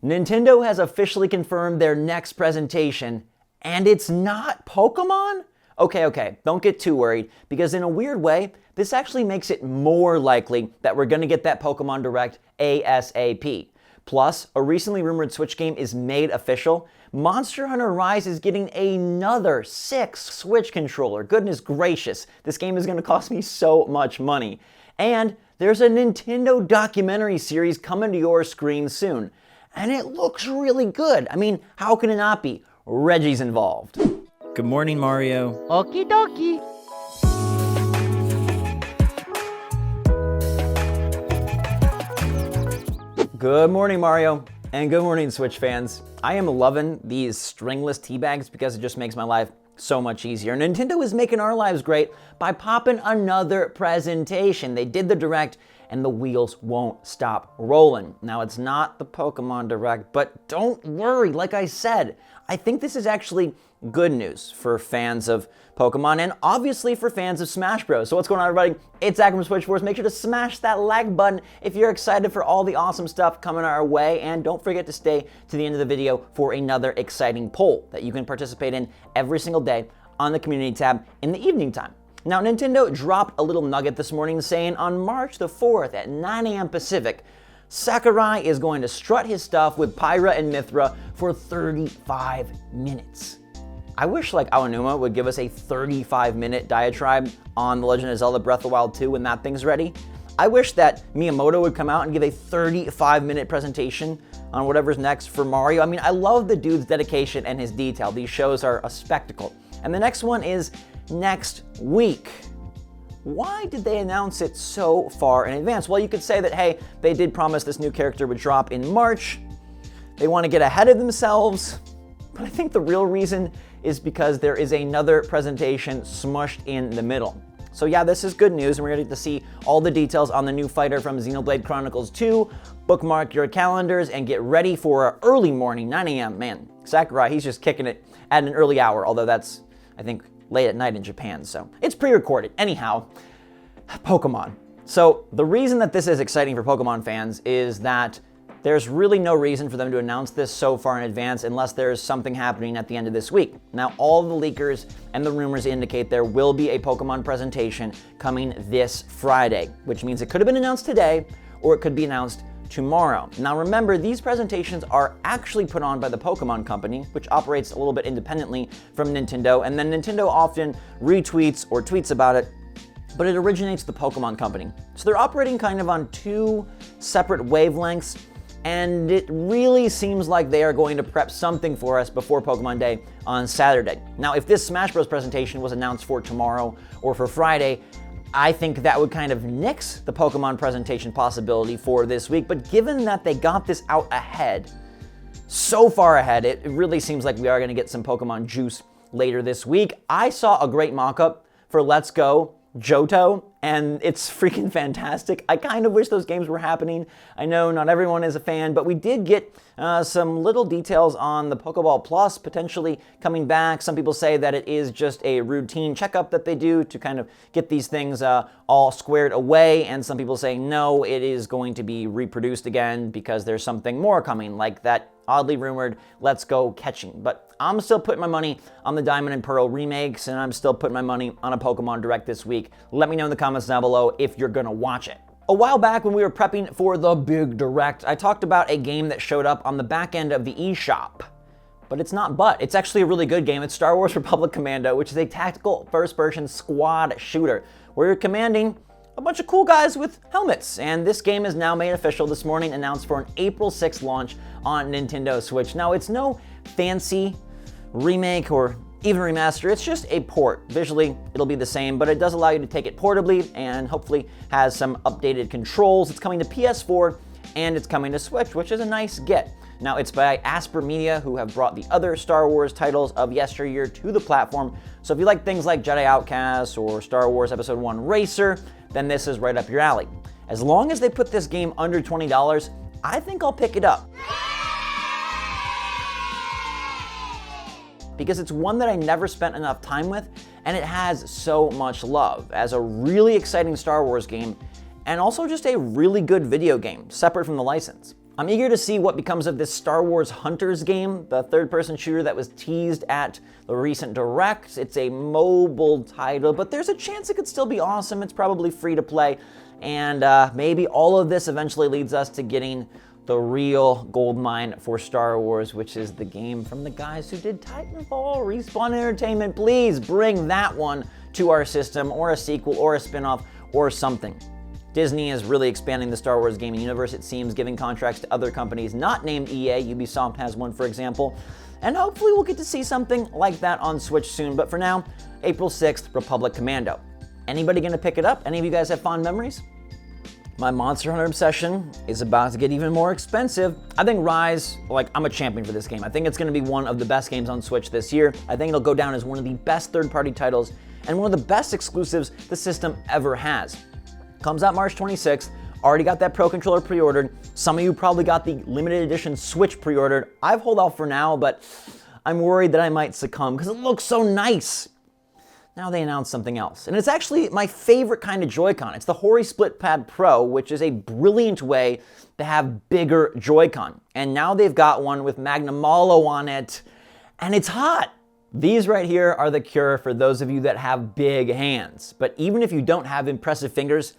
Nintendo has officially confirmed their next presentation, and it's not Pokémon? Okay, don't get too worried, because in a weird way, this actually makes it more likely that we're gonna get that Pokémon Direct ASAP. Plus, a recently rumored Switch game is made official. Monster Hunter Rise is getting another 6 Switch controller. Goodness gracious, this game is gonna cost me so much money. And there's a Nintendo documentary series coming to your screen soon. And it looks really good. I mean, how can it not be? Reggie's involved. Good morning, Mario. Okie dokie. Good morning, Mario, and good morning, Switch fans. I am loving these stringless tea bags because it just makes my life so much easier. Nintendo is making our lives great by popping another presentation. They did the Direct, and the wheels won't stop rolling. Now, it's not the Pokemon Direct, but don't worry, like I said, I think this is actually good news for fans of Pokemon and obviously for fans of Smash Bros. So what's going on, everybody? It's Zach from SwitchForce. Make sure to smash that like button if you're excited for all the awesome stuff coming our way, and don't forget to stay to the end of the video for another exciting poll that you can participate in every single day on the community tab in the evening time. Now, Nintendo dropped a little nugget this morning saying on March the 4th at 9 a.m. Pacific, Sakurai is going to strut his stuff with Pyra and Mythra for 35 minutes. I wish like Aonuma would give us a 35-minute diatribe on The Legend of Zelda Breath of the Wild 2 when that thing's ready. I wish that Miyamoto would come out and give a 35-minute presentation on whatever's next for Mario. I mean, I love the dude's dedication and his detail. These shows are a spectacle. And the next one is next week. Why did they announce it so far in advance? Well, you could say that, hey, they did promise this new character would drop in March. They want to get ahead of themselves. But I think the real reason is because there is another presentation smushed in the middle. So yeah, this is good news, and we're going to get to see all the details on the new fighter from Xenoblade Chronicles 2. Bookmark your calendars and get ready for an early morning, 9 a.m. Man, Sakurai, he's just kicking it at an early hour, although that's, I think, late at night in Japan, so it's pre-recorded. Anyhow, Pokemon. So the reason that this is exciting for Pokemon fans is that there's really no reason for them to announce this so far in advance unless there's something happening at the end of this week. Now, all the leakers and the rumors indicate there will be a Pokemon presentation coming this Friday, which means it could have been announced today or it could be announced tomorrow. Now remember, these presentations are actually put on by the Pokémon Company, which operates a little bit independently from Nintendo, and then Nintendo often retweets or tweets about it, but it originates the Pokémon Company. So they're operating kind of on two separate wavelengths, and it really seems like they are going to prep something for us before Pokemon Day on Saturday. Now, if this Smash Bros. Presentation was announced for tomorrow or for Friday, I think that would kind of nix the Pokemon presentation possibility for this week, but given that they got this out ahead, so far ahead, it really seems like we are going to get some Pokemon juice later this week. I saw a great mock-up for Let's Go Johto, and it's freaking fantastic. I kind of wish those games were happening. I know not everyone is a fan, but we did get some little details on the Pokeball Plus potentially coming back. Some people say that it is just a routine checkup that they do to kind of get these things all squared away, and some people say no, it is going to be reproduced again because there's something more coming, like that oddly rumored Let's Go catching. But I'm still putting my money on the Diamond and Pearl remakes, and I'm still putting my money on a Pokemon Direct this week. Let me know in the comments down below if you're gonna watch it. A while back when we were prepping for the big Direct, I talked about a game that showed up on the back end of the eShop. But it's not it's actually a really good game. It's Star Wars Republic Commando, which is a tactical first-person squad shooter where you're commanding a bunch of cool guys with helmets. And this game is now made official this morning, announced for an April 6th launch on Nintendo Switch. Now, it's no fancy remake or even remaster, it's just a port. Visually, it'll be the same, but it does allow you to take it portably and hopefully has some updated controls. It's coming to PS4 and it's coming to Switch, which is a nice get. Now, it's by Asper Media, who have brought the other Star Wars titles of yesteryear to the platform. So if you like things like Jedi Outcast or Star Wars Episode 1 Racer, then this is right up your alley. As long as they put this game under $20, I think I'll pick it up. Because it's one that I never spent enough time with, and it has so much love as a really exciting Star Wars game, and also just a really good video game, separate from the license. I'm eager to see what becomes of this Star Wars Hunters game, the third-person shooter that was teased at the recent Direct. It's a mobile title, but there's a chance it could still be awesome. It's probably free to play, and maybe all of this eventually leads us to getting the real goldmine for Star Wars, which is the game from the guys who did Titanfall. Respawn Entertainment, please bring that one to our system, or a sequel, or a spin-off, or something. Disney is really expanding the Star Wars gaming universe, it seems, giving contracts to other companies not named EA. Ubisoft has one, for example. And hopefully we'll get to see something like that on Switch soon. But for now, April 6th, Republic Commando. Anybody gonna pick it up? Any of you guys have fond memories? My Monster Hunter obsession is about to get even more expensive. I think Rise, I'm a champion for this game. I think it's gonna be one of the best games on Switch this year. I think it'll go down as one of the best third-party titles and one of the best exclusives the system ever has. Comes out March 26th. Already got that Pro Controller pre-ordered. Some of you probably got the limited edition Switch pre-ordered. I've held out for now, but I'm worried that I might succumb because it looks so nice. Now they announced something else, and it's actually my favorite kind of Joy-Con. It's the Hori Split Pad Pro, which is a brilliant way to have bigger Joy-Con. And now they've got one with Magnum Malo on it, and it's hot. These right here are the cure for those of you that have big hands. But even if you don't have impressive fingers,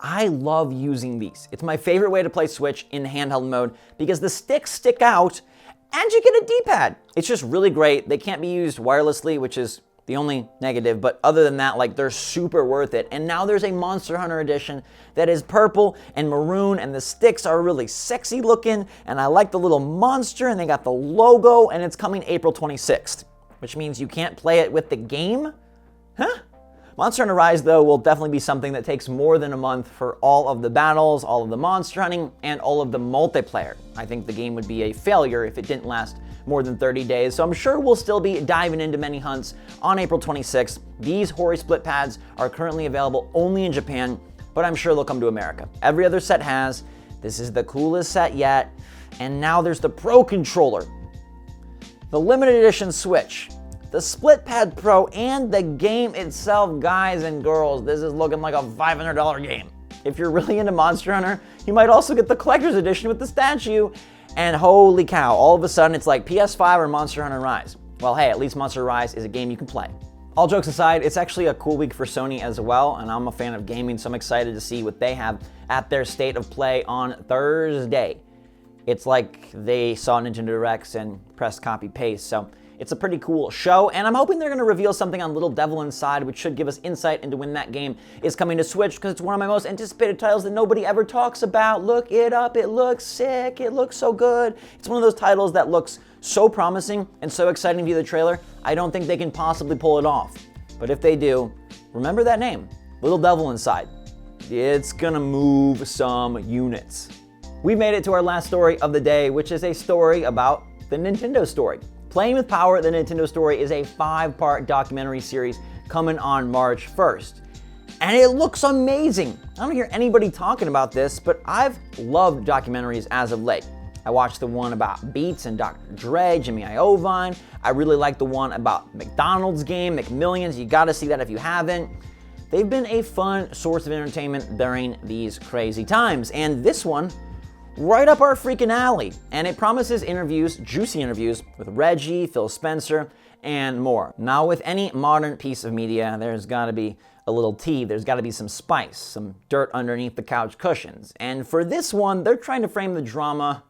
I love using these. It's my favorite way to play Switch in handheld mode because the sticks stick out and you get a D-pad. It's just really great. They can't be used wirelessly, which is the only negative, but other than that, they're super worth it. And now there's a Monster Hunter edition that is purple and maroon, and the sticks are really sexy looking, and I like the little monster, and they got the logo, and it's coming April 26th, which means you can't play it with the game? Huh? Monster Hunter Rise, though, will definitely be something that takes more than a month for all of the battles, all of the monster hunting, and all of the multiplayer. I think the game would be a failure if it didn't last more than 30 days, so I'm sure we'll still be diving into many hunts on April 26th. These Hori Split Pads are currently available only in Japan, but I'm sure they'll come to America. Every other set has. This is the coolest set yet, and now there's the Pro Controller, the limited edition Switch, the Split Pad Pro, and the game itself. Guys and girls, this is looking like a $500 game. If you're really into Monster Hunter, you might also get the collector's edition with the statue. And holy cow, all of a sudden it's like PS5 or Monster Hunter Rise. Well, hey, at least Monster Rise is a game you can play. All jokes aside, it's actually a cool week for Sony as well, and I'm a fan of gaming, so I'm excited to see what they have at their State of Play on Thursday. It's like they saw Nintendo Directs and pressed copy paste, so it's a pretty cool show, and I'm hoping they're going to reveal something on Little Devil Inside, which should give us insight into when that game is coming to Switch, because it's one of my most anticipated titles that nobody ever talks about. Look it up, it looks sick, it looks so good. It's one of those titles that looks so promising and so exciting via the trailer, I don't think they can possibly pull it off. But if they do, remember that name, Little Devil Inside. It's gonna move some units. We made it to our last story of the day, which is a story about the Nintendo story. Playing with Power, the Nintendo story is a 5-part documentary series coming on March 1st. And it looks amazing. I don't hear anybody talking about this, but I've loved documentaries as of late. I watched the one about Beats and Dr. Dre, Jimmy Iovine. I really like the one about McDonald's game, McMillions. You gotta see that if you haven't. They've been a fun source of entertainment during these crazy times. And this one, right up our freaking alley. And it promises interviews, juicy interviews, with Reggie, Phil Spencer, and more. Now, with any modern piece of media, there's gotta be a little tea, there's gotta be some spice, some dirt underneath the couch cushions. And for this one, they're trying to frame the drama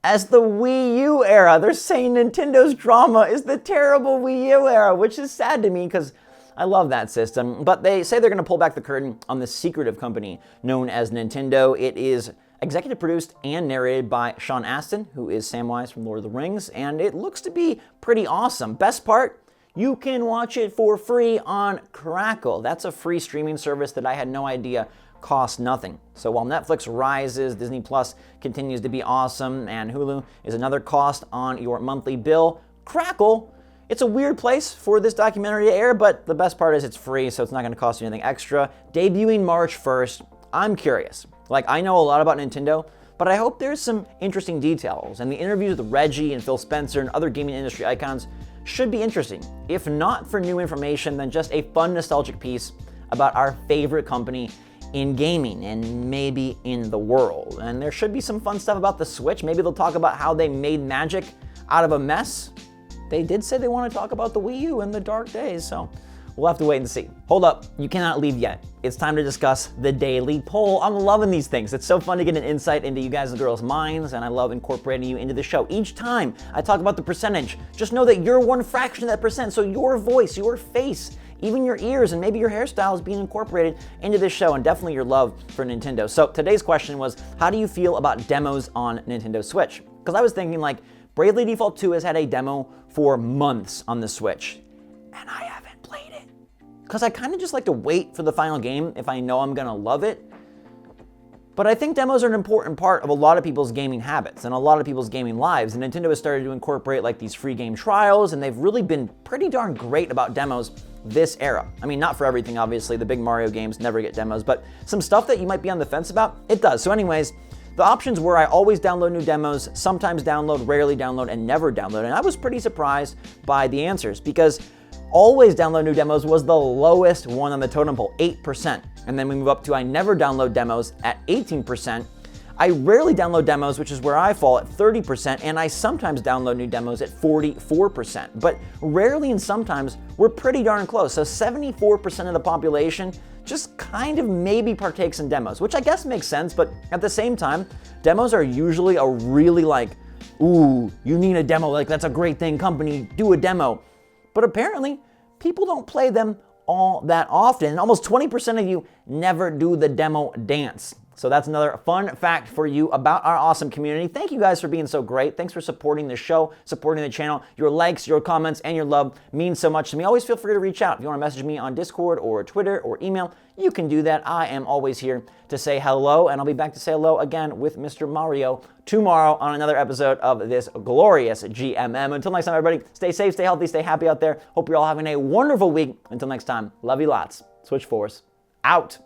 as the Wii U era. They're saying Nintendo's drama is the terrible Wii U era, which is sad to me because I love that system. But they say they're gonna pull back the curtain on this secretive company known as Nintendo. It is executive produced and narrated by Sean Astin, who is Samwise from Lord of the Rings, and it looks to be pretty awesome. Best part, you can watch it for free on Crackle. That's a free streaming service that I had no idea cost nothing. So while Netflix rises, Disney Plus continues to be awesome, and Hulu is another cost on your monthly bill, Crackle, it's a weird place for this documentary to air, but the best part is it's free, so it's not gonna cost you anything extra. Debuting March 1st, I'm curious. I know a lot about Nintendo, but I hope there's some interesting details, and the interviews with Reggie and Phil Spencer and other gaming industry icons should be interesting. If not for new information, then just a fun nostalgic piece about our favorite company in gaming and maybe in the world. And there should be some fun stuff about the Switch. Maybe they'll talk about how they made magic out of a mess. They did say they want to talk about the Wii U in the dark days, so we'll have to wait and see. Hold up, you cannot leave yet. It's time to discuss the daily poll. I'm loving these things. It's so fun to get an insight into you guys and girls' minds, and I love incorporating you into the show. Each time I talk about the percentage, just know that you're one fraction of that percent, so your voice, your face, even your ears, and maybe your hairstyle is being incorporated into this show, and definitely your love for Nintendo. So today's question was, how do you feel about demos on Nintendo Switch? Because I was thinking, like, Bravely Default 2 has had a demo for months on the Switch, and I haven't played it. Because I kind of just like to wait for the final game if I know I'm gonna love it. But I think demos are an important part of a lot of people's gaming habits and a lot of people's gaming lives. And Nintendo has started to incorporate like these free game trials, and they've really been pretty darn great about demos this era. I mean, not for everything, obviously. The big Mario games never get demos, but some stuff that you might be on the fence about, it does. So anyways, the options were I always download new demos, sometimes download, rarely download, and never download. And I was pretty surprised by the answers because always download new demos was the lowest one on the totem pole, 8%. And then we move up to I never download demos at 18%. I rarely download demos, which is where I fall, at 30%, and I sometimes download new demos at 44%. But rarely and sometimes, we're pretty darn close. So 74% of the population just kind of maybe partakes in demos, which I guess makes sense, but at the same time, demos are usually a really like, ooh, you need a demo, like that's a great thing, company, do a demo. But apparently, people don't play them all that often. And almost 20% of you never do the demo dance. So that's another fun fact for you about our awesome community. Thank you guys for being so great. Thanks for supporting the show, supporting the channel. Your likes, your comments, and your love means so much to me. Always feel free to reach out. If you want to message me on Discord or Twitter or email, you can do that. I am always here to say hello, and I'll be back to say hello again with Mr. Mario tomorrow on another episode of this glorious GMM. Until next time, everybody, stay safe, stay healthy, stay happy out there. Hope you're all having a wonderful week. Until next time, love you lots. SwitchForce, out.